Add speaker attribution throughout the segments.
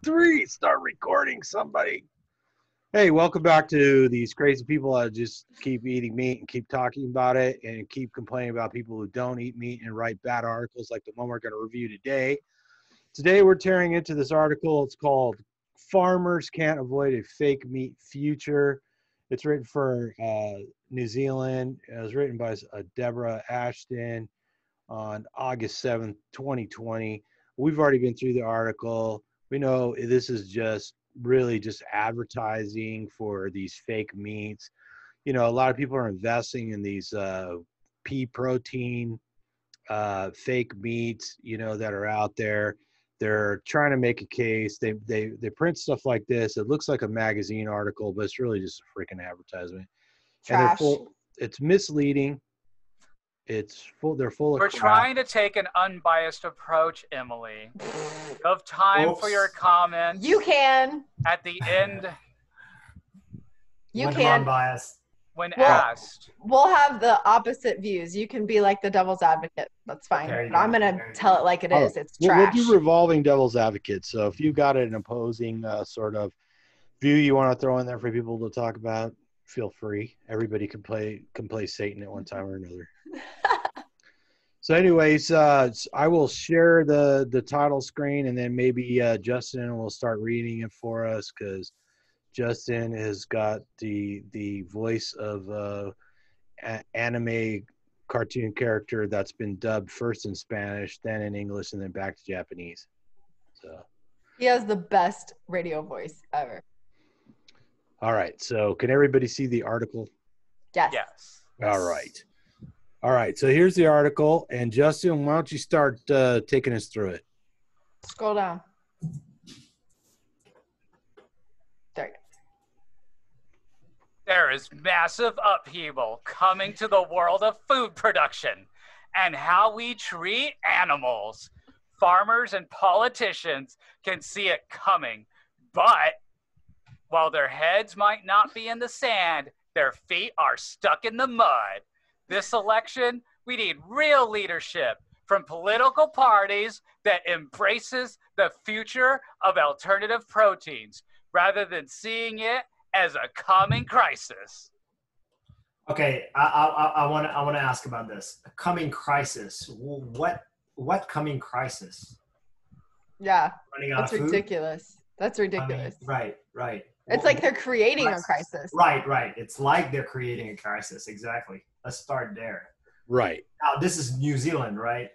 Speaker 1: 3, start recording, somebody. Hey, welcome back to these crazy people that just keep eating meat and keep talking about it and keep complaining about people who don't eat meat and write bad articles like the one we're going to review today. Today we're tearing into this article. It's called Farmers Can't Avoid a Fake Meat Future. It's written for New Zealand. It was written by Deborah Ashton on August 7th, 2020. We've already been through the article. We know this is just really just advertising for these fake meats. You know, a lot of people are investing in these pea protein fake meats, you know, that are out there. They're trying to make a case. They print stuff like this. It looks like a magazine article, but it's really just a freaking advertisement.
Speaker 2: Trash.
Speaker 1: And they're full, it's misleading. It's full. They're full of
Speaker 3: We're
Speaker 1: crap.
Speaker 3: trying to take an unbiased approach, Emily. Of time for your comments.
Speaker 2: You can.
Speaker 3: At the end.
Speaker 2: You
Speaker 4: when
Speaker 2: can.
Speaker 4: Unbiased.
Speaker 3: When
Speaker 2: Well,
Speaker 3: asked.
Speaker 2: We'll have the opposite views. You can be like the devil's advocate. That's fine. But I'm going to tell it like it is. It's trash.
Speaker 1: We'll do revolving devil's advocate. So if you've got an opposing sort of view you want to throw in there for people to talk about, feel free. Everybody can play Satan at one time or another. So anyways, I will share the title screen, and then maybe Justin will start reading it for us, because Justin has got the voice of anime cartoon character that's been dubbed first in Spanish, then in English, and then back to Japanese. So
Speaker 2: he has the best radio voice ever.
Speaker 1: All right. So can everybody see the article?
Speaker 2: Yes.
Speaker 3: Yes.
Speaker 1: All right. So here's the article. And Justin, why don't you start taking us through it?
Speaker 2: Scroll down. There you go.
Speaker 3: There is massive upheaval coming to the world of food production and how we treat animals. Farmers and politicians can see it coming, but while their heads might not be in the sand, their feet are stuck in the mud. This election, we need real leadership from political parties that embraces the future of alternative proteins rather than seeing it as a coming crisis.
Speaker 4: Okay, I want to ask about this. A coming crisis. What coming crisis?
Speaker 2: Yeah.
Speaker 4: Running out
Speaker 2: That's
Speaker 4: of food?
Speaker 2: ridiculous. That's ridiculous.
Speaker 4: I mean, right.
Speaker 2: It's like they're creating a crisis.
Speaker 4: Right. It's like they're creating a crisis. Exactly. Let's start there.
Speaker 1: Right.
Speaker 4: Now, this is New Zealand, right?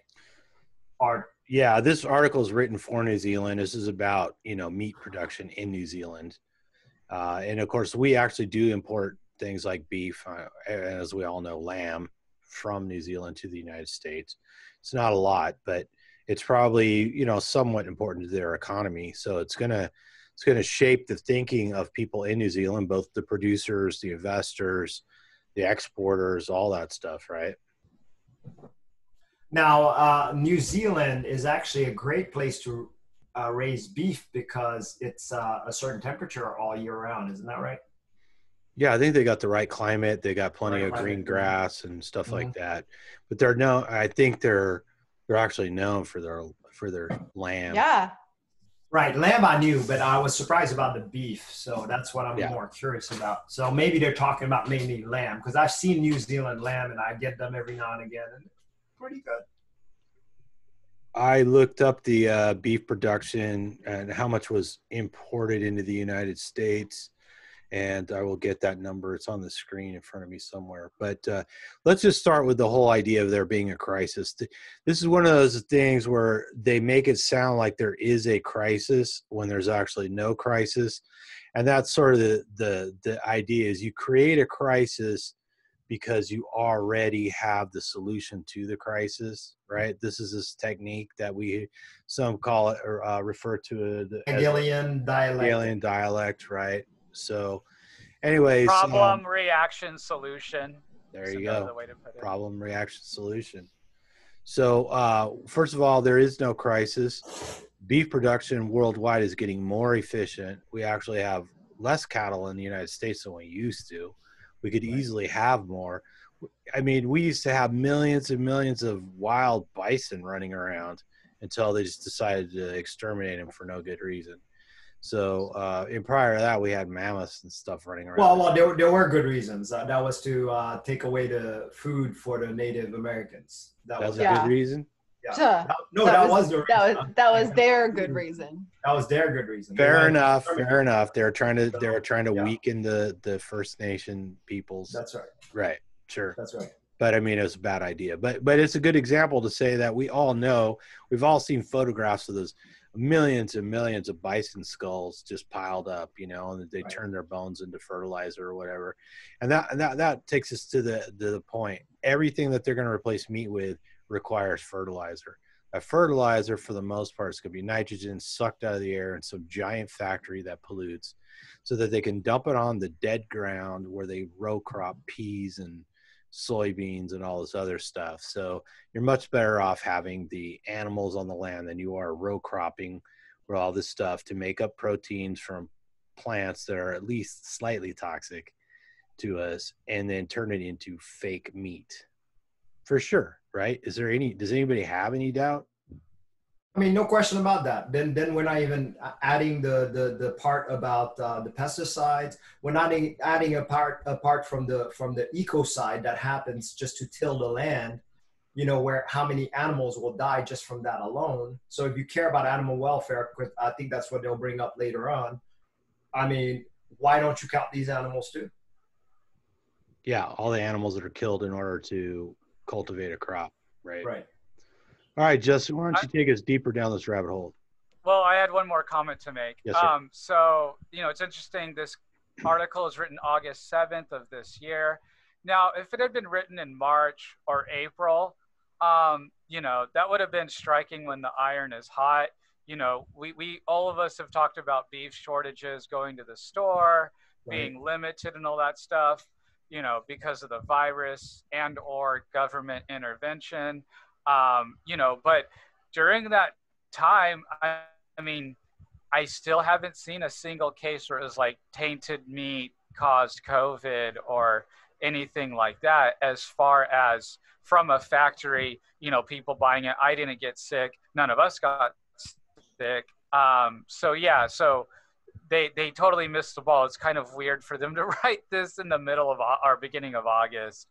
Speaker 1: Yeah, this article is written for New Zealand. This is about, meat production in New Zealand. And of course, we actually do import things like beef, as we all know, lamb from New Zealand to the United States. It's not a lot, but it's probably, somewhat important to their economy. So it's going to shape the thinking of people in New Zealand, both the producers, the investors, the exporters, all that stuff, right?
Speaker 4: Now, New Zealand is actually a great place to raise beef because it's a certain temperature all year round. Isn't that right?
Speaker 1: Yeah, I think they got the right climate. They got plenty of green grass and stuff like that. But I think they're actually known for their lamb.
Speaker 2: Yeah.
Speaker 4: Right. Lamb I knew, but I was surprised about the beef. So that's what I'm more curious about. So maybe they're talking about mainly lamb, because I've seen New Zealand lamb and I get them every now and again. And pretty good.
Speaker 1: I looked up the beef production and how much was imported into the United States, and I will get that number. It's on the screen in front of me somewhere. But let's just start with the whole idea of there being a crisis. This is one of those things where they make it sound like there is a crisis when there's actually no crisis. And that's sort of the idea is you create a crisis because you already have the solution to the crisis, right? This is this technique that some call it or refer to the
Speaker 4: Hegelian dialect.
Speaker 1: Hegelian dialect, right? So, anyways,
Speaker 3: problem, reaction, solution.
Speaker 1: There you go. Problem, reaction, solution. So, first of all, there is no crisis. Beef production worldwide is getting more efficient. We actually have less cattle in the United States than we used to. We could easily have more. I mean, we used to have millions and millions of wild bison running around until they just decided to exterminate them for no good reason. So and prior to that, we had mammoths and stuff running around.
Speaker 4: Well, there were good reasons. That was to take away the food for the Native Americans. That was
Speaker 1: a good reason.
Speaker 4: Yeah. That was the reason.
Speaker 2: That was their good reason.
Speaker 4: That was their good reason.
Speaker 1: Fair enough. They were trying to weaken the First Nation peoples.
Speaker 4: That's right.
Speaker 1: Right. Sure.
Speaker 4: That's right.
Speaker 1: But I mean, it was a bad idea. But it's a good example to say that we all know, we've all seen photographs of those millions and millions of bison skulls just piled up, you know, and they turn their bones into fertilizer or whatever. And that takes us to the point. Everything that they're going to replace meat with requires fertilizer. A fertilizer, for the most part, is going to be nitrogen sucked out of the air in some giant factory that pollutes, so that they can dump it on the dead ground where they row crop peas and soybeans and all this other stuff. So you're much better off having the animals on the land than you are row cropping with all this stuff to make up proteins from plants that are at least slightly toxic to us, and then turn it into fake meat. For sure, right? Does anybody have any doubt?
Speaker 4: I mean, no question about that. Then we're not even adding the part about the pesticides. We're not adding a part apart from the eco side that happens just to till the land, you know, where how many animals will die just from that alone. So if you care about animal welfare, I think that's what they'll bring up later on. I mean, why don't you count these animals too?
Speaker 1: Yeah, all the animals that are killed in order to cultivate a crop, right?
Speaker 4: Right.
Speaker 1: All right, Justin, why don't you take us deeper down this rabbit hole?
Speaker 3: Well, I had one more comment to make.
Speaker 1: Yes, sir.
Speaker 3: So, you know, it's interesting. This article is written August 7th of this year. Now, if it had been written in March or April, you know, that would have been striking when the iron is hot. You know, we all of us have talked about beef shortages, going to the store, being limited and all that stuff, you know, because of the virus and or government intervention. You know, but during that time, I mean, I still haven't seen a single case where it was like tainted meat caused COVID or anything like that, as far as from a factory, you know, people buying it. I didn't get sick. None of us got sick. So yeah, so they totally missed the ball. It's kind of weird for them to write this in the middle of or beginning of August.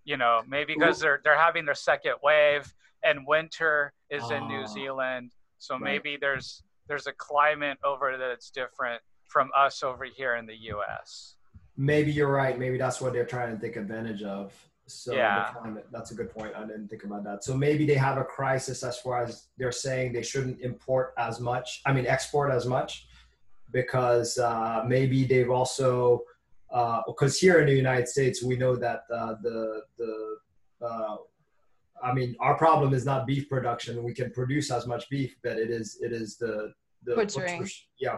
Speaker 3: You know, maybe because they're having their second wave and winter is in New Zealand. So maybe there's a climate over that's different from us over here in the US.
Speaker 4: Maybe you're right. Maybe that's what they're trying to take advantage of. So
Speaker 3: yeah,
Speaker 4: the climate, that's a good point. I didn't think about that. So maybe they have a crisis as far as they're saying they shouldn't export as much, because maybe they've also, because here in the United States, we know that I mean, our problem is not beef production. We can produce as much beef, but it is the
Speaker 2: butchering.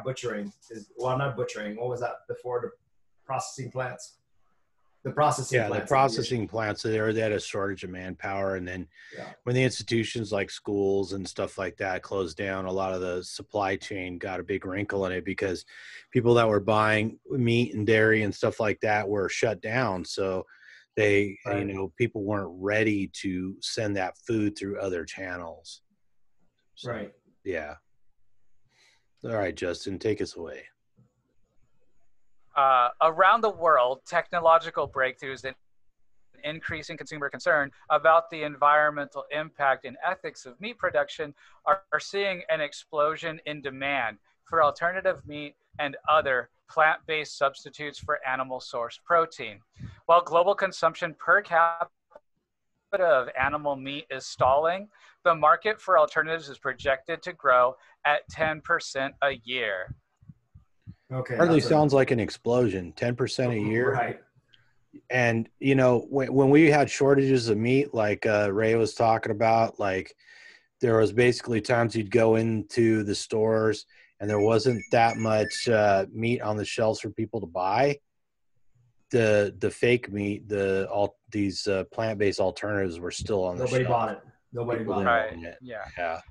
Speaker 4: Butchering is, well, not butchering. What was that before? The processing plants. The processing plants.
Speaker 1: The processing plants. So they had a shortage of manpower, and then when the institutions like schools and stuff like that closed down, a lot of the supply chain got a big wrinkle in it because people that were buying meat and dairy and stuff like that were shut down. So they, you know, people weren't ready to send that food through other channels. So,
Speaker 4: right.
Speaker 1: Yeah. All right, Justin, take us away.
Speaker 3: Around the world, technological breakthroughs and increasing consumer concern about the environmental impact and ethics of meat production are seeing an explosion in demand for alternative meat and other plant-based substitutes for animal-sourced protein. While global consumption per capita of animal meat is stalling, the market for alternatives is projected to grow at 10% a year.
Speaker 4: Okay.
Speaker 1: Hardly sounds like an explosion. 10% a year.
Speaker 4: Right.
Speaker 1: And, you know, when we had shortages of meat, like Ray was talking about, like there was basically times you'd go into the stores and there wasn't that much meat on the shelves for people to buy. The fake meat, these plant-based alternatives were still on the shelf.
Speaker 4: Nobody bought it. Nobody bought
Speaker 3: it. Yeah.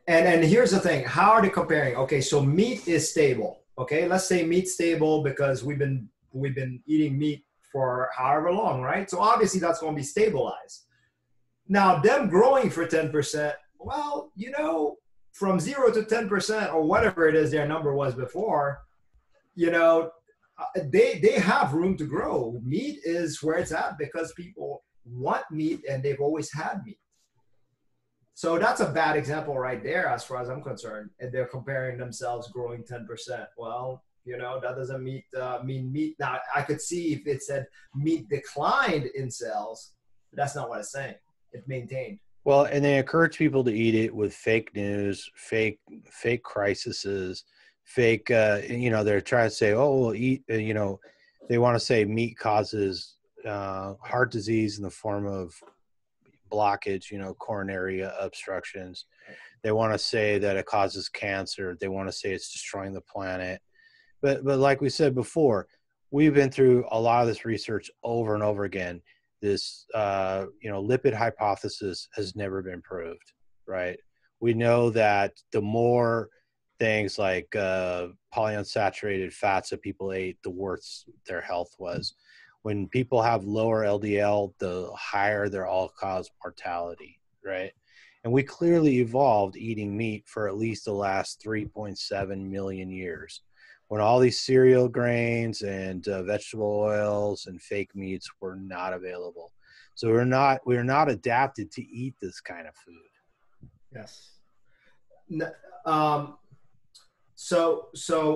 Speaker 4: And here's the thing. How are they comparing? Okay, so meat is stable. Okay, let's say meat's stable because we've been eating meat for however long, right? So obviously that's going to be stabilized. Now them growing for 10%, well, you know, from 0 to 10% or whatever it is their number was before, you know, they have room to grow. Meat is where it's at because people want meat and they've always had meat. So that's a bad example right there as far as I'm concerned. And they're comparing themselves growing 10%. Well, you know, that doesn't mean meat. Now, I could see if it said meat declined in sales, but that's not what it's saying. It maintained.
Speaker 1: Well, and they encourage people to eat it with fake news, fake crises, fake, you know, they're trying to say, oh, we'll eat, you know, they want to say meat causes heart disease in the form of blockage, you know, coronary obstructions. They want to say that it causes cancer. They want to say it's destroying the planet. But like we said before, we've been through a lot of this research over and over again. This, you know, lipid hypothesis has never been proved, right? We know that the more things like polyunsaturated fats that people ate, the worse their health was. When people have lower LDL, the higher their all-cause mortality, right? And we clearly evolved eating meat for at least the last 3.7 million years, when all these cereal grains and vegetable oils and fake meats were not available. So we're not adapted to eat this kind of food.
Speaker 4: Yes. So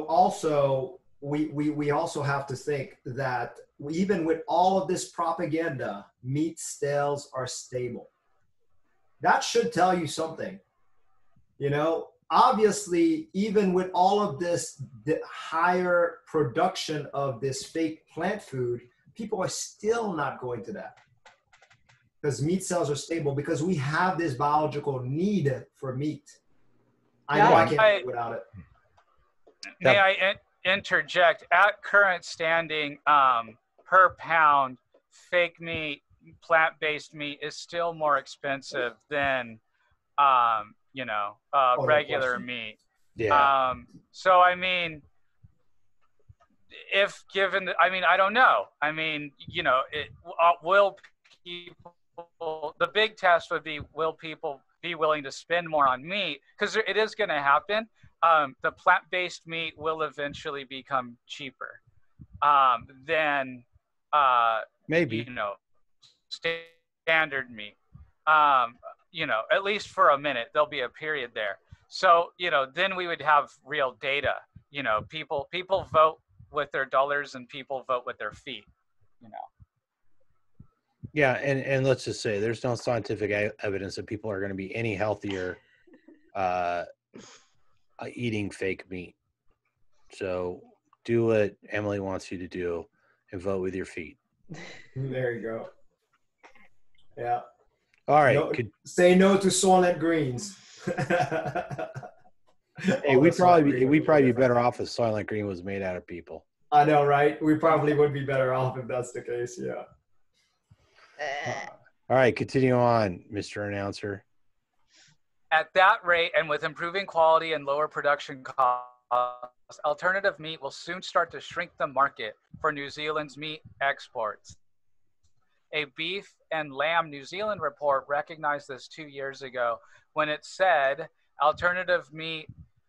Speaker 4: also we also have to think that even with all of this propaganda, meat sales are stable. That should tell you something. You know, obviously, even with all of this, the higher production of this fake plant food, people are still not going to that. Because meat sales are stable, because we have this biological need for meat. I know I can't live without it.
Speaker 3: May I interject? At current standing, per pound, fake meat, plant-based meat is still more expensive than, you know, regular meat.
Speaker 1: Yeah.
Speaker 3: So, I mean, if given, I mean, I don't know. I mean, you know, will people, the big test would be, will people be willing to spend more on meat? Because it is going to happen. The plant-based meat will eventually become cheaper than,
Speaker 1: maybe,
Speaker 3: you know, standard meat. You know, at least for a minute, there'll be a period there. So, you know, then we would have real data. You know, people vote with their dollars and people vote with their feet, you know.
Speaker 1: Yeah, and let's just say there's no scientific evidence that people are going to be any healthier eating fake meat. So do what Emily wants you to do and vote with your feet.
Speaker 4: There you go. Yeah.
Speaker 1: All right.
Speaker 4: No, say no to Soylent Greens.
Speaker 1: Hey, we'd probably be better off if Soylent Green was made out of people.
Speaker 4: I know, right? We probably would be better off if that's the case. Yeah.
Speaker 1: All right, continue on, Mr. Announcer.
Speaker 3: At that rate, and with improving quality and lower production costs, alternative meat will soon start to shrink the market for New Zealand's meat exports. A beef and lamb New Zealand report recognized this 2 years ago when it said alternative meat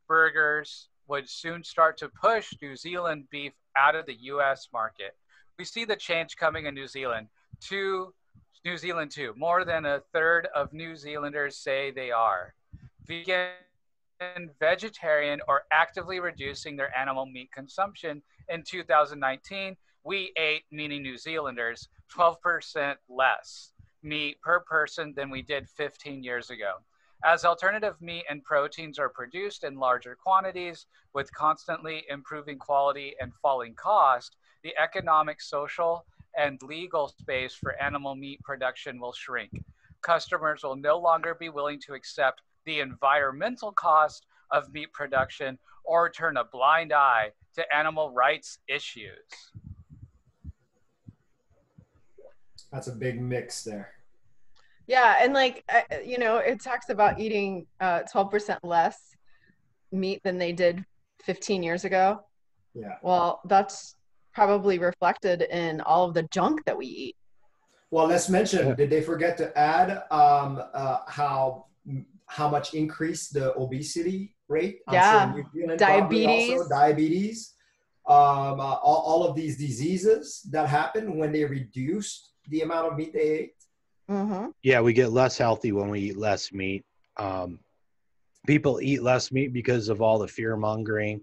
Speaker 3: burgers would soon start to push New Zealand beef out of the U.S. market. We see the change coming in New Zealand. New Zealand too. More than a third of New Zealanders say they are vegan, vegetarian, or actively reducing their animal meat consumption. In 2019, we ate, meaning New Zealanders, 12% less meat per person than we did 15 years ago. As alternative meat and proteins are produced in larger quantities with constantly improving quality and falling cost, the economic, social, and legal space for animal meat production will shrink. Customers will no longer be willing to accept the environmental cost of meat production or turn a blind eye to animal rights issues.
Speaker 4: That's a big mix there.
Speaker 2: Yeah, and like, you know, it talks about eating 12% less meat than they did 15 years ago.
Speaker 4: Yeah.
Speaker 2: Well, that's probably reflected in all of the junk that we eat.
Speaker 4: Well, let's mention, did they forget to add how how much increased the obesity rate. I'm
Speaker 2: Yeah.
Speaker 4: sure New Zealand
Speaker 2: Diabetes.
Speaker 4: also diabetes, all of these diseases that happen when they reduced the amount of meat they ate.
Speaker 2: Mm-hmm.
Speaker 1: Yeah, we get less healthy when we eat less meat. People eat less meat because of all the fear mongering.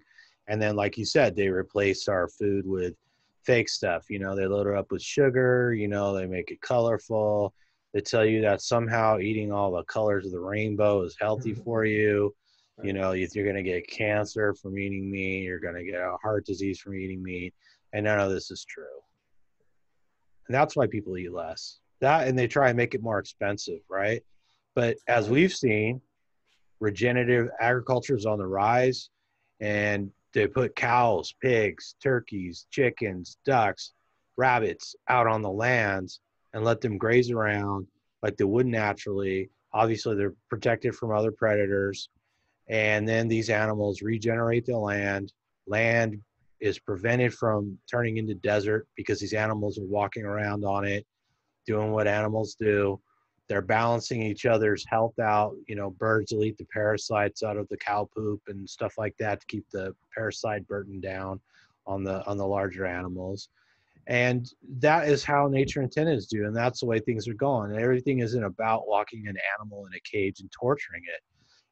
Speaker 1: And then, like you said, they replace our food with fake stuff. You know, they load it up with sugar, you know, they make it colorful. They tell you that somehow eating all the colors of the rainbow is healthy for you. You know, you're going to get cancer from eating meat. You're going to get a heart disease from eating meat. And none of this is true. And that's why people eat less. That, and they try and make it more expensive, right? But as we've seen, regenerative agriculture is on the rise, and they put cows, pigs, turkeys, chickens, ducks, rabbits out on the lands and let them graze around like they would naturally. Obviously, they're protected from other predators. And then these animals regenerate the land. Land is prevented from turning into desert because these animals are walking around on it, doing what animals do. They're balancing each other's health out. You know, birds will eat the parasites out of the cow poop and stuff like that to keep the parasite burden down on the larger animals. And that is how nature intended to do, and that's the way things are going. And everything isn't about locking an animal in a cage and torturing it.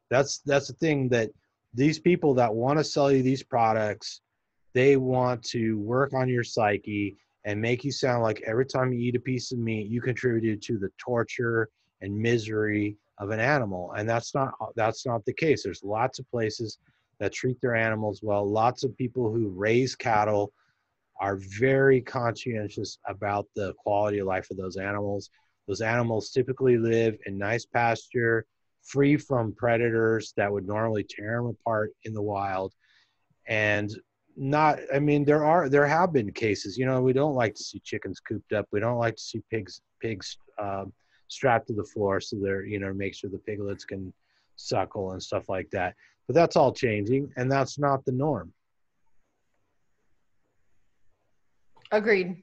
Speaker 1: That's the thing, that these people that want to sell you these products, they want to work on your psyche and make you sound like every time you eat a piece of meat, you contributed to the torture and misery of an animal. And that's not the case. There's lots of places that treat their animals well. Lots of people who raise cattle are very conscientious about the quality of life of those animals. Those animals typically live in nice pasture, free from predators that would normally tear them apart in the wild. And there have been cases, you know, we don't like to see chickens cooped up. We don't like to see pigs strapped to the floor so they're, you know, make sure the piglets can suckle and stuff like that. But that's all changing, and that's not the norm.
Speaker 2: Agreed.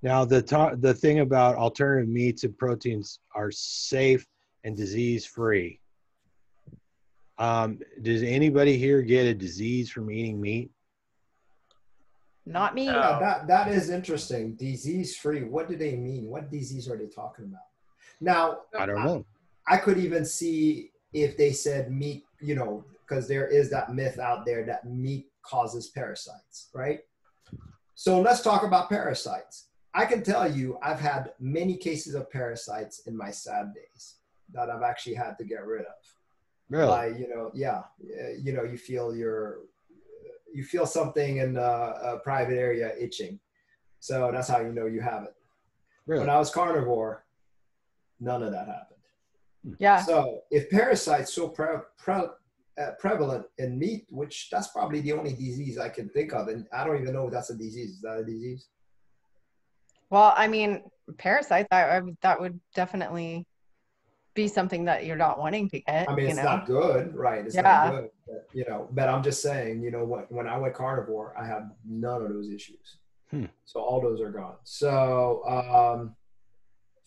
Speaker 1: Now, the thing about alternative meats and proteins are safe and disease-free. Does anybody here get a disease from eating meat?
Speaker 2: Not me.
Speaker 4: Yeah, that is interesting. Disease-free. What do they mean? What disease are they talking about? Now,
Speaker 1: I don't know.
Speaker 4: I could even see if they said meat, you know, because there is that myth out there that meat causes parasites, right? So let's talk about parasites. I can tell you I've had many cases of parasites in my sad days that I've actually had to get rid of.
Speaker 1: Really?
Speaker 4: Like, you know, yeah, you know, you feel something in a private area itching. So that's how you know you have it.
Speaker 1: Really?
Speaker 4: When I was carnivore, none of that happened.
Speaker 2: Yeah.
Speaker 4: So if parasites so prevalent in meat, which that's probably the only disease I can think of, and I don't even know if that's a disease. Is that a disease?
Speaker 2: Well, I mean, parasites, that would definitely be something that you're not wanting to get.
Speaker 4: I mean, it's not good, right? It's not good, but, you know, but I'm just saying, you know, when I went carnivore, I had none of those issues. So all those are gone. So,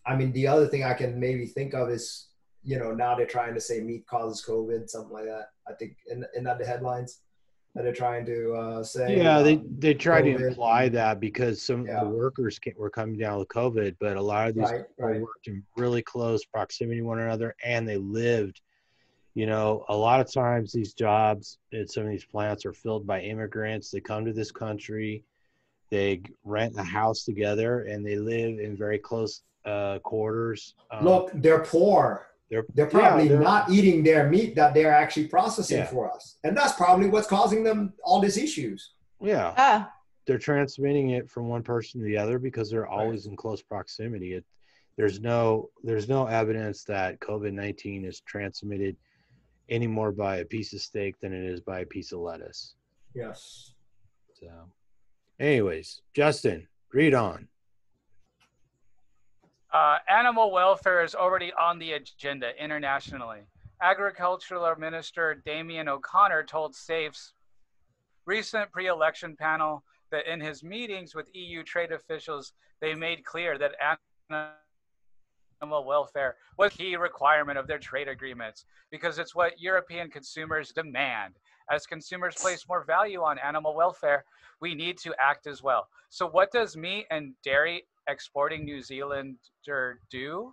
Speaker 4: I mean, the other thing I can maybe think of is, you know, now they're trying to say meat causes COVID, something like that. I think in the headlines that they're trying to say.
Speaker 1: Yeah, they try to
Speaker 4: COVID.
Speaker 1: imply that because some of the workers were coming down with COVID, but a lot of these people worked in really close proximity to one another, and they lived. You know, a lot of times these jobs at some of these plants are filled by immigrants. They come to this country, they rent a house together, and they live in very close quarters.
Speaker 4: Look, they're poor. They're probably not eating their meat that they're actually processing for us. And that's probably what's causing them all these issues.
Speaker 1: Yeah. They're transmitting it from one person to the other because they're always in close proximity. There's no evidence that COVID-19 is transmitted any more by a piece of steak than it is by a piece of lettuce.
Speaker 4: Yes.
Speaker 1: So anyways, Justin, read on.
Speaker 3: Animal welfare is already on the agenda internationally. Agricultural Minister Damien O'Connor told SAFE's recent pre-election panel that in his meetings with EU trade officials, they made clear that animal welfare was a key requirement of their trade agreements because it's what European consumers demand. As consumers place more value on animal welfare, we need to act as well. So what does meat and dairy exporting New Zealander do?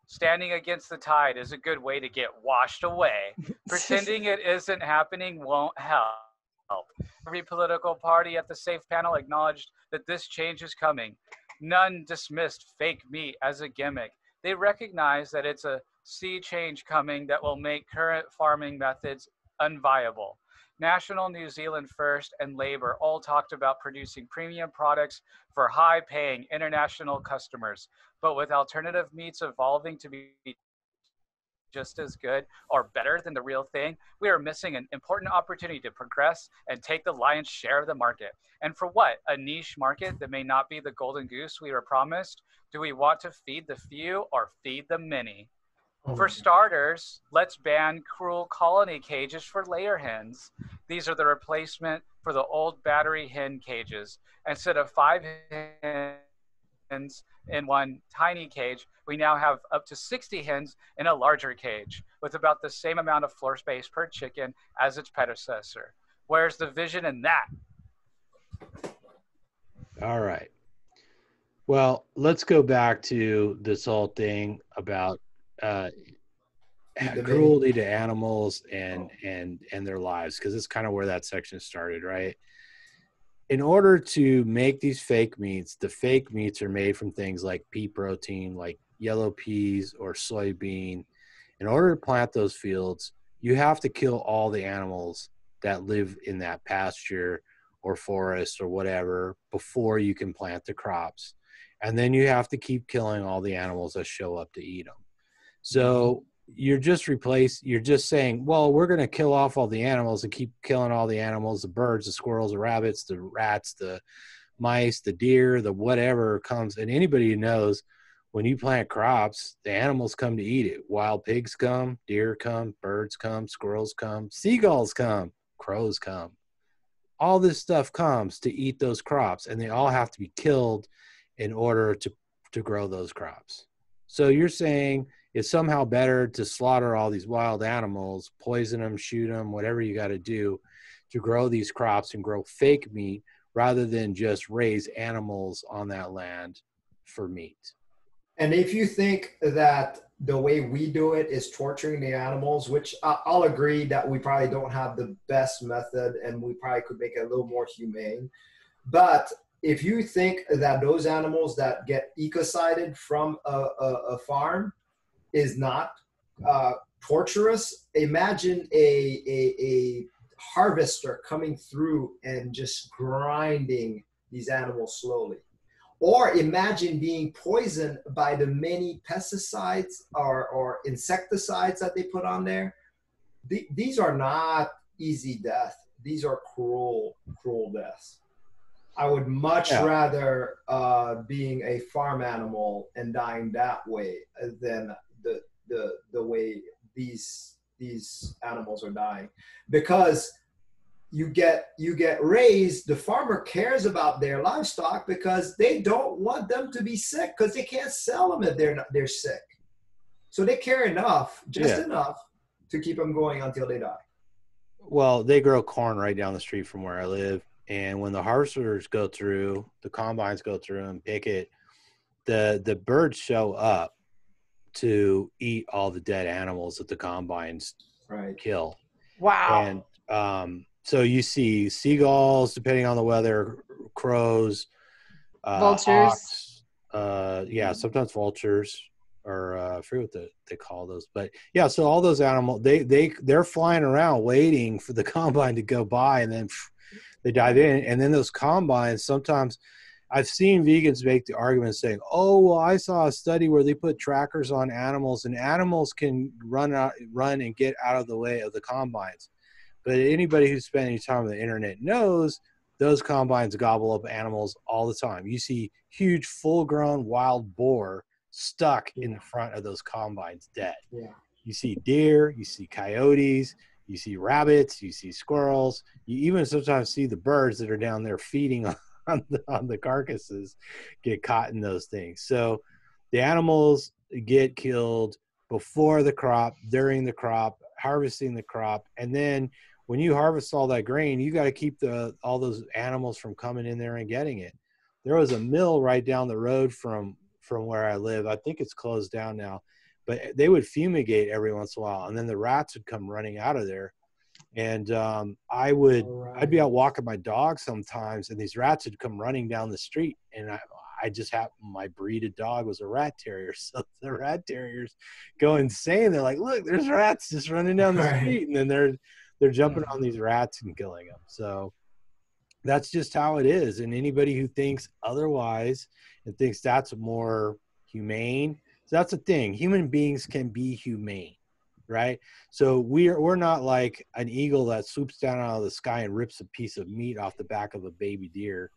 Speaker 3: Standing against the tide is a good way to get washed away. Pretending it isn't happening won't help. Every political party at the SAFE panel acknowledged that this change is coming. None dismissed fake meat as a gimmick. They recognize that it's a sea change coming that will make current farming methods unviable. National New Zealand First and Labour all talked about producing premium products for high-paying international customers, but with alternative meats evolving to be just as good or better than the real thing, we are missing an important opportunity to progress and take the lion's share of the market. And for what? A niche market that may not be the golden goose we were promised? Do we want to feed the few or feed the many? For starters, let's ban cruel colony cages for layer hens. These are the replacement for the old battery hen cages. Instead of 5 hens in one tiny cage, we now have up to 60 hens in a larger cage with about the same amount of floor space per chicken as its predecessor. Where's the vision in that?
Speaker 1: All right. Well, let's go back to this whole thing about cruelty to animals and their lives, because it's kind of where that section started, right? In order to make these fake meats, the fake meats are made from things like pea protein, like yellow peas or soybean. In order to plant those fields, you have to kill all the animals that live in that pasture or forest or whatever before you can plant the crops. And then you have to keep killing all the animals that show up to eat them. So you're just saying, well, we're going to kill off all the animals and keep killing all the animals, the birds, the squirrels, the rabbits, the rats, the mice, the deer, the whatever comes. And anybody who knows, when you plant crops, the animals come to eat it. Wild pigs come, deer come, birds come, squirrels come, seagulls come, crows come. All this stuff comes to eat those crops, and they all have to be killed in order to grow those crops. So you're saying it's somehow better to slaughter all these wild animals, poison them, shoot them, whatever you got to do to grow these crops and grow fake meat rather than just raise animals on that land for meat.
Speaker 4: And if you think that the way we do it is torturing the animals, which I'll agree that we probably don't have the best method and we probably could make it a little more humane. But if you think that those animals that get ecocided from a farm is not torturous, imagine a harvester coming through and just grinding these animals slowly. Or imagine being poisoned by the many pesticides or insecticides that they put on there. These are not easy deaths. These are cruel deaths. I would much rather being a farm animal and dying that way than the way these animals are dying, because you get raised. The farmer cares about their livestock because they don't want them to be sick, because they can't sell them if they're sick. So they care enough, enough to keep them going until they die.
Speaker 1: Well, they grow corn right down the street from where I live. And when the harvesters go through, the combines go through and pick it, the birds show up to eat all the dead animals that the combines kill.
Speaker 2: Wow.
Speaker 1: And so you see seagulls, depending on the weather, crows,
Speaker 2: vultures.
Speaker 1: Hawks, sometimes vultures, or I forget what they call those. But yeah, so all those animals, they're flying around waiting for the combine to go by, and then they dive in. And then those combines, sometimes I've seen vegans make the argument saying, oh, well, I saw a study where they put trackers on animals and animals can run and get out of the way of the combines. But anybody who's spent any time on the internet knows those combines gobble up animals all the time. You see huge full-grown wild boar stuck in the front of those combines dead. Yeah. You see deer, you see coyotes, you see rabbits, you see squirrels. You even sometimes see the birds that are down there feeding on the carcasses get caught in those things. So the animals, get killed before the crop, during the crop, harvesting the crop. And then when you harvest all that grain, you got to keep all those animals from coming in there and getting it. There was a mill right down the road from where I live. I think it's closed down now, but they would fumigate every once in a while, and then the rats would come running out of there. And I'd be out walking my dog sometimes, and these rats would come running down the street, and I just happened, my breeded dog was a rat terrier, so the rat terriers go insane. They're like, look, there's rats just running down the street, and then they're jumping on these rats and killing them. So that's just how it is. And anybody who thinks otherwise and thinks that's more humane, so that's the thing. Human beings can be humane, right? So we're not like an eagle that swoops down out of the sky and rips a piece of meat off the back of a baby deer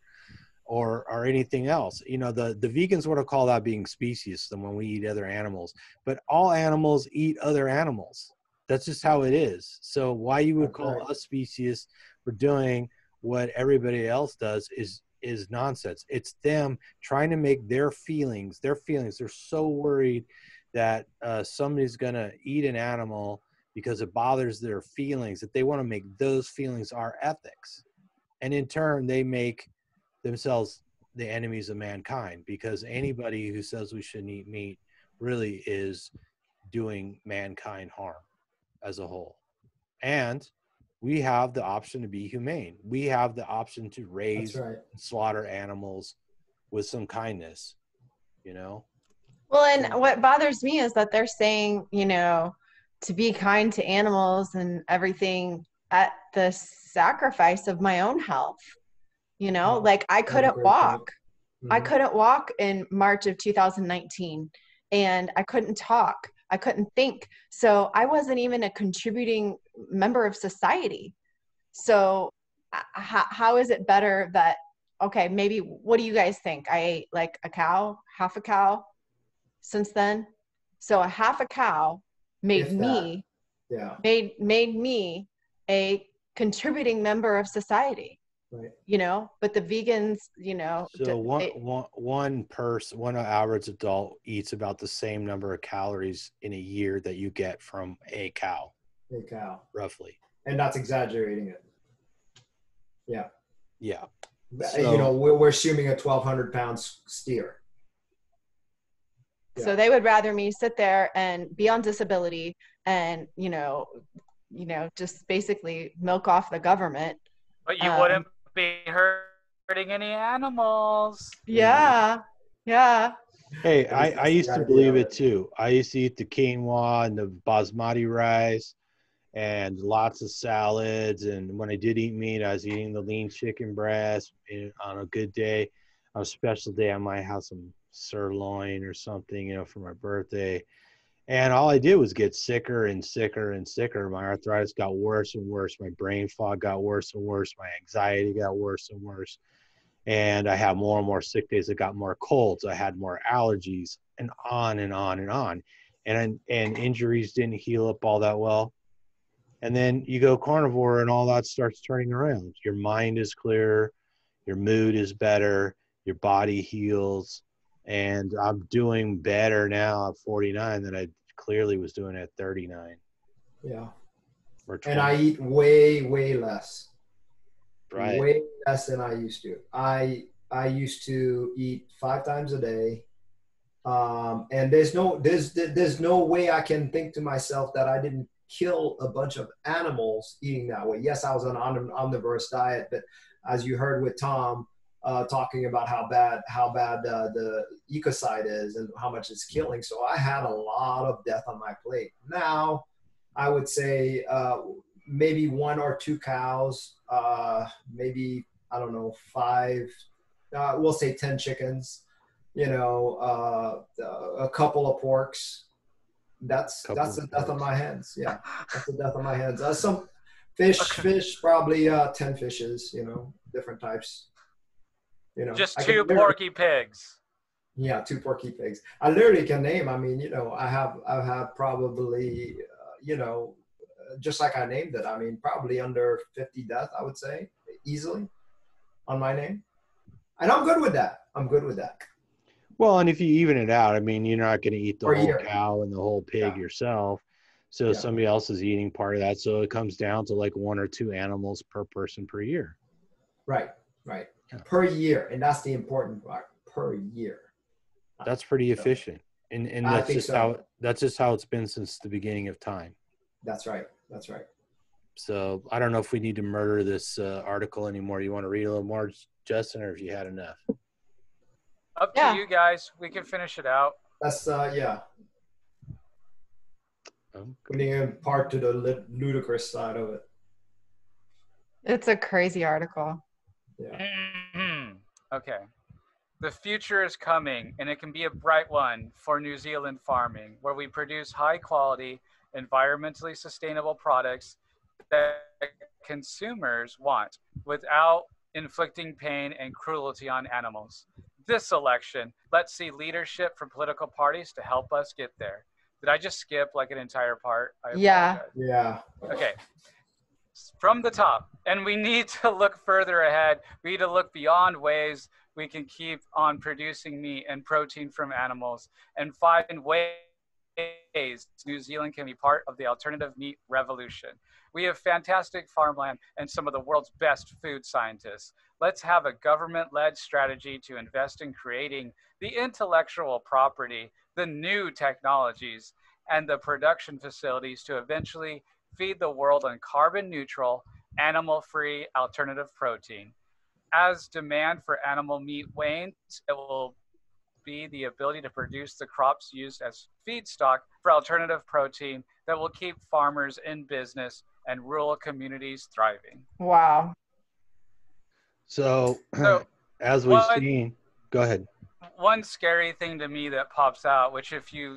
Speaker 1: or anything else. You know, the vegans would call that being specious than when we eat other animals, but all animals eat other animals. That's just how it is. So why you would call us specious for doing what everybody else does is nonsense. It's them trying to make their feelings. They're so worried that somebody's going to eat an animal because it bothers their feelings, that they want to make those feelings our ethics. And in turn, they make themselves the enemies of mankind, because anybody who says we shouldn't eat meat really is doing mankind harm as a whole. And we have the option to be humane. We have the option to raise and slaughter animals with some kindness, you know?
Speaker 2: Well, and what bothers me is that they're saying, you know, to be kind to animals and everything at the sacrifice of my own health. You know, like I couldn't walk. I couldn't walk in March of 2019, and I couldn't talk. I couldn't think. So I wasn't even a contributing member of society. So how is it better that, okay, maybe, what do you guys think? I ate like a cow, half a cow since then. So a half a cow made me a contributing member of society. Right. You know, but the vegans, you know,
Speaker 1: so one average adult eats about the same number of calories in a year that you get from a cow, roughly.
Speaker 4: And that's exaggerating it.
Speaker 1: Yeah.
Speaker 4: So, you know, we're assuming a 1,200 pound steer.
Speaker 2: So they would rather me sit there and be on disability and, you know, just basically milk off the government.
Speaker 3: But you wouldn't be hurting any animals.
Speaker 2: Yeah.
Speaker 1: Hey, I used to believe it too. I used to eat the quinoa and the basmati rice and lots of salads. And when I did eat meat, I was eating the lean chicken breast. And on a good day, on a special day, I might have some sirloin or something, you know, for my birthday. And all I did was get sicker and sicker and sicker. My arthritis got worse and worse. My brain fog got worse and worse. My anxiety got worse and worse. And I had more and more sick days. I got more colds. I had more allergies, and on and on and on. And injuries didn't heal up all that well. And then you go carnivore and all that starts turning around. Your mind is clearer. Your mood is better. Your body heals. And I'm doing better now at 49 than I clearly was doing at 39.
Speaker 4: Yeah. And I eat way, way less.
Speaker 1: Right.
Speaker 4: Way less than I used to. I used to eat 5 times a day. And there's no way I can think to myself that I didn't kill a bunch of animals eating that way. Yes, I was on an omnivorous diet, but as you heard with Tom, talking about how bad the ecocide is and how much it's killing. So I had a lot of death on my plate. Now, I would say maybe 1 or 2 cows, maybe, I don't know, 5, we'll say 10 chickens, you know, a couple of porks. That's the death on my hands. Yeah, that's the death on my hands. Some fish, probably 10 fishes, you know, different types. You know,
Speaker 3: just 2 porky pigs.
Speaker 4: Yeah, 2 porky pigs. I literally can name. I mean, you know, I have probably, you know, just like I named it. I mean, probably under 50 deaths, I would say, easily, on my name. And I'm good with that.
Speaker 1: Well, and if you even it out, I mean, you're not going to eat the
Speaker 4: Per
Speaker 1: whole
Speaker 4: year.
Speaker 1: cow and the whole pig
Speaker 4: Yeah.
Speaker 1: yourself. So
Speaker 4: Yeah.
Speaker 1: somebody else is eating part of that. So it comes down to like 1 or 2 animals per person per year.
Speaker 4: Right, right.
Speaker 1: Yeah.
Speaker 4: Per year. And that's the important part. Per year.
Speaker 1: That's pretty efficient. And
Speaker 4: I
Speaker 1: that's
Speaker 4: think
Speaker 1: just
Speaker 4: so.
Speaker 1: that's just how it's been since the beginning of time.
Speaker 4: That's right. That's right.
Speaker 1: So I don't know if we need to murder this article anymore. You want to read a little more, Justin, or if you had enough?
Speaker 3: Up
Speaker 2: Yeah.
Speaker 3: to you guys. We can finish it out.
Speaker 4: That's yeah.
Speaker 1: Okay.
Speaker 4: We need to part to the ludicrous side of it.
Speaker 2: It's a crazy article.
Speaker 4: Yeah.
Speaker 3: Mhm. Okay. The future is coming, and it can be a bright one for New Zealand farming, where we produce high quality, environmentally sustainable products that consumers want without inflicting pain and cruelty on animals. This election, let's see leadership from political parties to help us get there. Did I just skip like an entire part? I
Speaker 2: Yeah.
Speaker 3: apologize.
Speaker 4: Yeah.
Speaker 3: Okay. From the top, and we need to look further ahead. We need to look beyond ways we can keep on producing meat and protein from animals and find ways New Zealand can be part of the alternative meat revolution. We have fantastic farmland and some of the world's best food scientists. Let's have a government-led strategy to invest in creating the intellectual property, the new technologies, and the production facilities to eventually feed the world on carbon neutral, animal free alternative protein. As demand for animal meat wanes, it will be the ability to produce the crops used as feedstock for alternative protein that will keep farmers in business and rural communities thriving.
Speaker 2: Wow.
Speaker 1: So,
Speaker 3: So,
Speaker 1: as we've
Speaker 3: what-
Speaker 1: seen, go ahead.
Speaker 3: One scary thing to me that pops out, which if you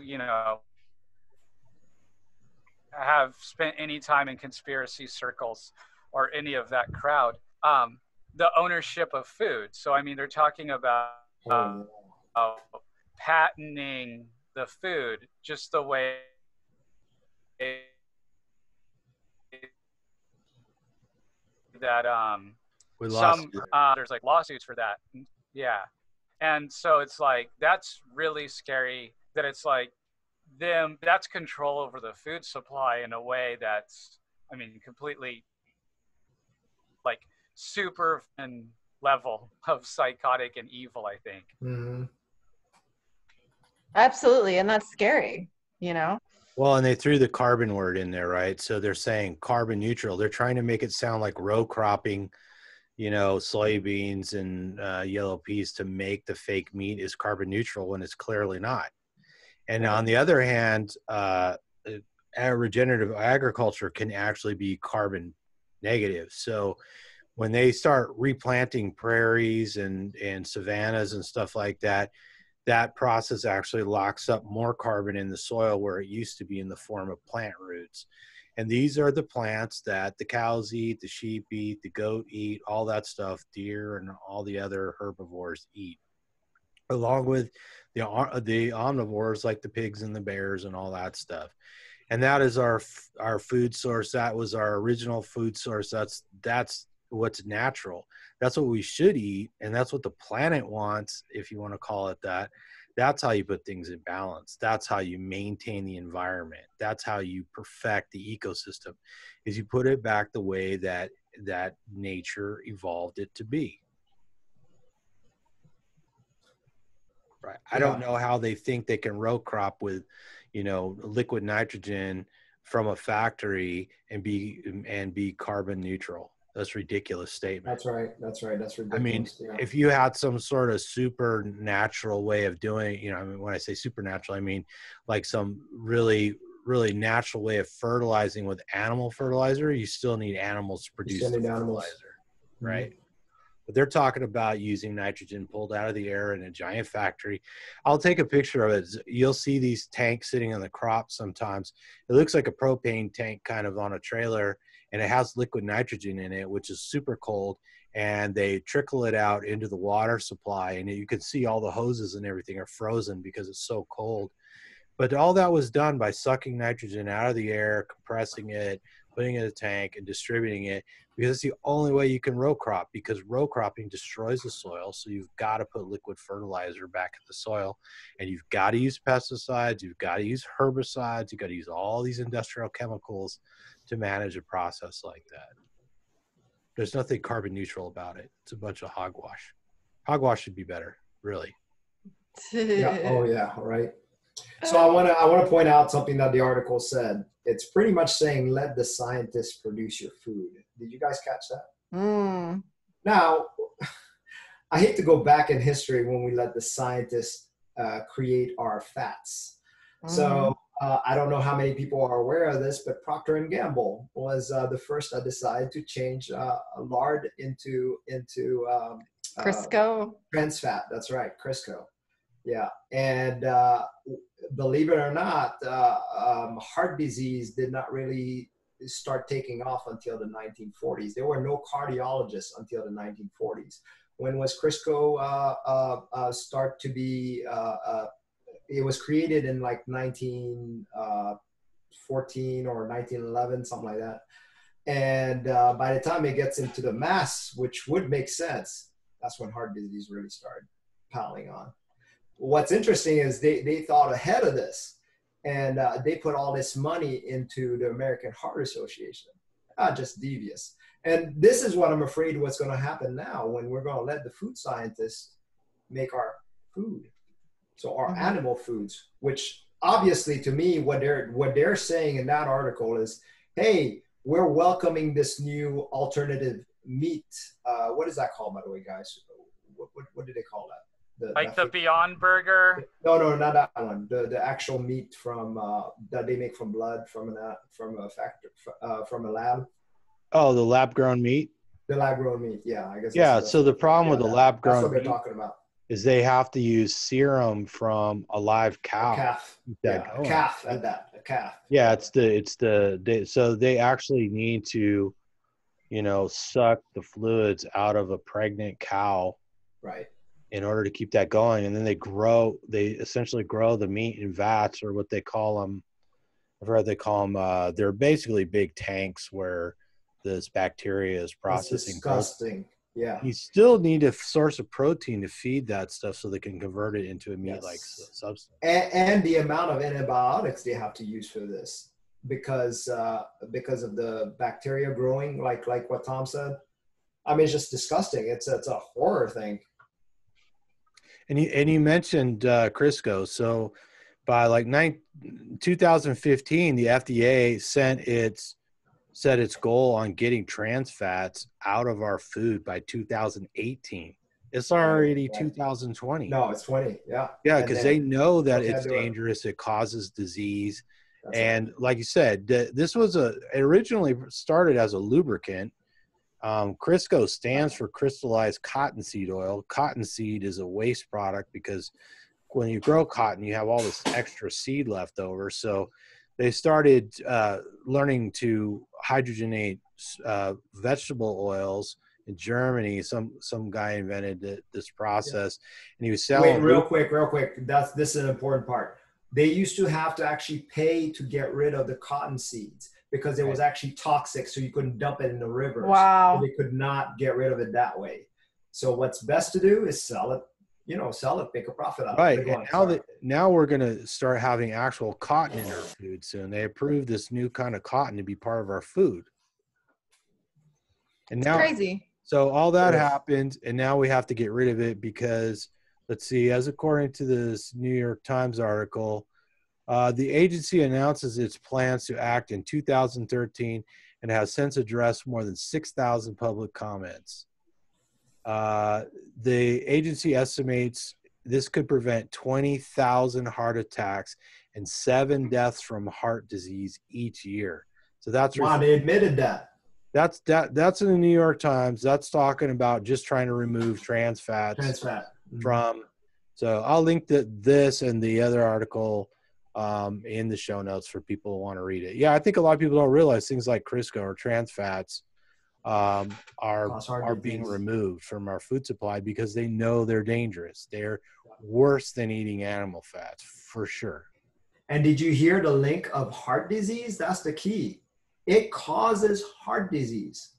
Speaker 3: have spent any time in conspiracy circles or any of that crowd, the ownership of food. So, I mean, they're talking about patenting the food just the way that
Speaker 1: We lost
Speaker 3: some
Speaker 1: you.
Speaker 3: there's like lawsuits for that. Yeah. And so it's like that's really scary that it's like that's control over the food supply in a way that's, I mean, completely like super and level of psychotic and evil, I think.
Speaker 4: Mm-hmm.
Speaker 2: Absolutely. And that's scary, you know?
Speaker 1: Well, and they threw the carbon word in there, right? So they're saying carbon neutral. They're trying to make it sound like row cropping, soybeans and yellow peas to make the fake meat is carbon neutral when it's clearly not. And on the other hand, regenerative agriculture can actually be carbon negative. So when they start replanting prairies and savannas and stuff like that, that process actually locks up more carbon in the soil where it used to be in the form of plant roots. And these are the plants that the cows eat, the sheep eat, the goat eat, all that stuff, deer and all the other herbivores eat, along with the omnivores like the pigs and the bears and all that stuff. And that is our food source. That was our original food source. That's what's natural. That's what we should eat, and that's what the planet wants, if you want to call it that. That's how you put things in balance. That's how you maintain the environment. That's how you perfect the ecosystem, is you put it back the way that nature evolved it to be. Right. I don't know how they think they can row crop with, liquid nitrogen from a factory and be carbon neutral. That's a ridiculous statement.
Speaker 4: That's right. That's ridiculous.
Speaker 1: I mean, if you had some sort of supernatural way of doing, when I say supernatural, I mean like some really, really natural way of fertilizing with animal fertilizer, you still need animals to produce the fertilizer, right? But they're talking about using nitrogen pulled out of the air in a giant factory. I'll take a picture of it. You'll see these tanks sitting on the crop sometimes. It looks like a propane tank kind of on a trailer, and it has liquid nitrogen in it, which is super cold. And they trickle it out into the water supply, and you can see all the hoses and everything are frozen because it's so cold. But all that was done by sucking nitrogen out of the air, compressing it, putting it in a tank, and distributing it. because it's the only way you can row crop, because row cropping destroys the soil. So you've got to put liquid fertilizer back in the soil, and you've got to use pesticides. You've got to use herbicides. You've got to use all these industrial chemicals to manage a process like that. There's nothing carbon neutral about it. It's a bunch of hogwash. Hogwash should be better, really.
Speaker 4: Yeah. Oh yeah. Right. So I want to point out something that the article said. It's pretty much saying, let the scientists produce your food. Did you guys catch that? Now, I hate to go back in history when we let the scientists create our fats. So I don't know how many people are aware of this, but Procter and Gamble was the first that decided to change lard into
Speaker 2: Crisco.
Speaker 4: trans fat. That's right, Crisco. Yeah, and believe it or not, heart disease did not really start taking off until the 1940s. There were no cardiologists until the 1940s. When was Crisco start to be? It was created in like 1914 or 1911, something like that. And by the time it gets into the mass, which would make sense, that's when heart disease really started piling on. What's interesting is they thought ahead of this, and they put all this money into the American Heart Association. Just devious. And this is what I'm afraid what's going to happen now when we're going to let the food scientists make our food. So our animal foods, which obviously to me, what they're saying in that article is, hey, we're welcoming this new alternative meat. What is that called, by the way, guys? What do they call that?
Speaker 3: The Beyond Burger?
Speaker 4: No, not that one. The actual meat from that they make from blood from a factory from a lab.
Speaker 1: Oh, the lab grown meat.
Speaker 4: The lab grown meat, yeah. I guess.
Speaker 1: Yeah. So the problem with the lab grown
Speaker 4: that's what they're
Speaker 1: meat
Speaker 4: talking about
Speaker 1: is they have to use serum from a live cow.
Speaker 4: A calf. A calf at that. A calf.
Speaker 1: Yeah, so they actually need to, suck the fluids out of a pregnant cow.
Speaker 4: Right.
Speaker 1: In order to keep that going. And then they essentially grow the meat in vats, or what they call them. I've heard they call them, they're basically big tanks where this bacteria is processing.
Speaker 4: It's disgusting. Yeah.
Speaker 1: You still need a source of protein to feed that stuff so they can convert it into a meat-like substance. And
Speaker 4: the amount of antibiotics they have to use for this because of the bacteria growing, like what Tom said. I mean, it's just disgusting. It's a horror thing.
Speaker 1: And you mentioned Crisco. So by like 2015, the FDA set its goal on getting trans fats out of our food by 2018. It's already 2020.
Speaker 4: No, it's 20. Yeah.
Speaker 1: Yeah, because they know that it's dangerous. It causes disease. And like you said, this was it originally started as a lubricant. Crisco stands for crystallized cottonseed oil. Cottonseed is a waste product because when you grow cotton, you have all this extra seed left over. So they started learning to hydrogenate vegetable oils in Germany. Some guy invented this process, and he was selling.
Speaker 4: Wait, real quick. This is an important part. They used to have to actually pay to get rid of the cotton seeds, because it was actually toxic, so you couldn't dump it in the rivers.
Speaker 2: Wow.
Speaker 4: So they could not get rid of it that way. So what's best to do is sell it, make a profit out of it.
Speaker 1: Right. Now we're going to start having actual cotton in our food soon. They approved this new kind of cotton to be part of our food. And now,
Speaker 2: crazy.
Speaker 1: So all that happened, and now we have to get rid of it because, let's see, as according to this New York Times article, the agency announces its plans to act in 2013 and has since addressed more than 6,000 public comments. The agency estimates this could prevent 20,000 heart attacks and 7 deaths from heart disease each year. So that's
Speaker 4: they admitted that.
Speaker 1: That's in the New York Times. That's talking about just trying to remove trans fats from. So I'll link this and the other article in the show notes for people who want to read it. Yeah, I think a lot of people don't realize things like Crisco or trans fats are being removed from our food supply because they know they're dangerous. They're worse than eating animal fats, for sure.
Speaker 4: And did you hear the link of heart disease? That's the key. It causes heart disease.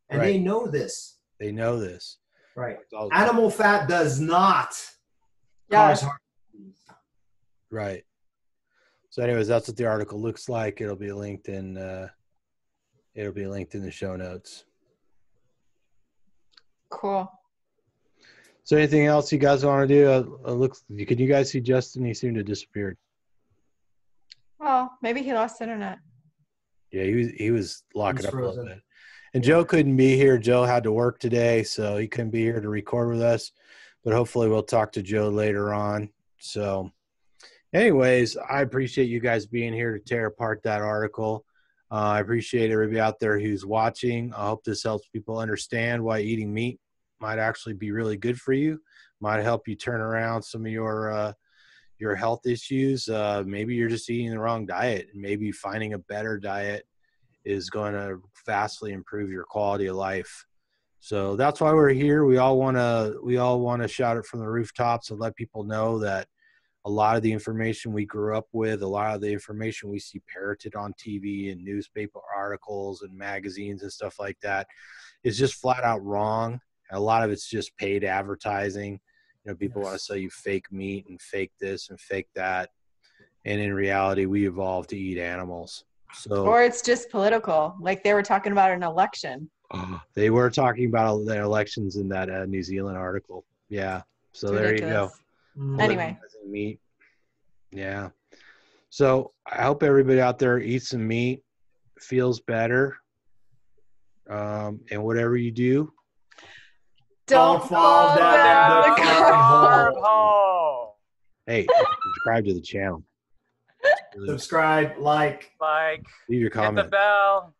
Speaker 4: And they know this.
Speaker 1: They know this.
Speaker 4: Right. Animal fat does not cause heart disease.
Speaker 1: Right. So anyways, that's what the article looks like. It'll be linked in the show notes.
Speaker 2: Cool.
Speaker 1: So anything else you guys want to do? Can you guys see Justin? He seemed to have disappeared.
Speaker 2: Well, maybe he lost internet.
Speaker 1: Yeah, he was locking up a little bit. And Joe couldn't be here. Joe had to work today, so he couldn't be here to record with us. But hopefully we'll talk to Joe later on. So anyways, I appreciate you guys being here to tear apart that article. I appreciate everybody out there who's watching. I hope this helps people understand why eating meat might actually be really good for you, might help you turn around some of your health issues. Maybe you're just eating the wrong diet, and maybe finding a better diet is going to vastly improve your quality of life. So that's why we're here. We all want to shout it from the rooftops and let people know that a lot of the information we grew up with, a lot of the information we see parroted on TV and newspaper articles and magazines and stuff like that is just flat out wrong. A lot of it's just paid advertising. You know, people want to sell you fake meat and fake this and fake that. And in reality, we evolved to eat animals.
Speaker 2: Or it's just political. Like they were talking about an election.
Speaker 1: They were talking about the elections in that New Zealand article. Yeah. So there you go.
Speaker 2: Anyway.
Speaker 1: Meat. Yeah. So I hope everybody out there eats some meat, feels better. And whatever you do,
Speaker 2: don't fall down the carb hole.
Speaker 1: Hey, subscribe to the channel.
Speaker 4: Subscribe, like,
Speaker 1: leave your comment.
Speaker 3: Hit the bell.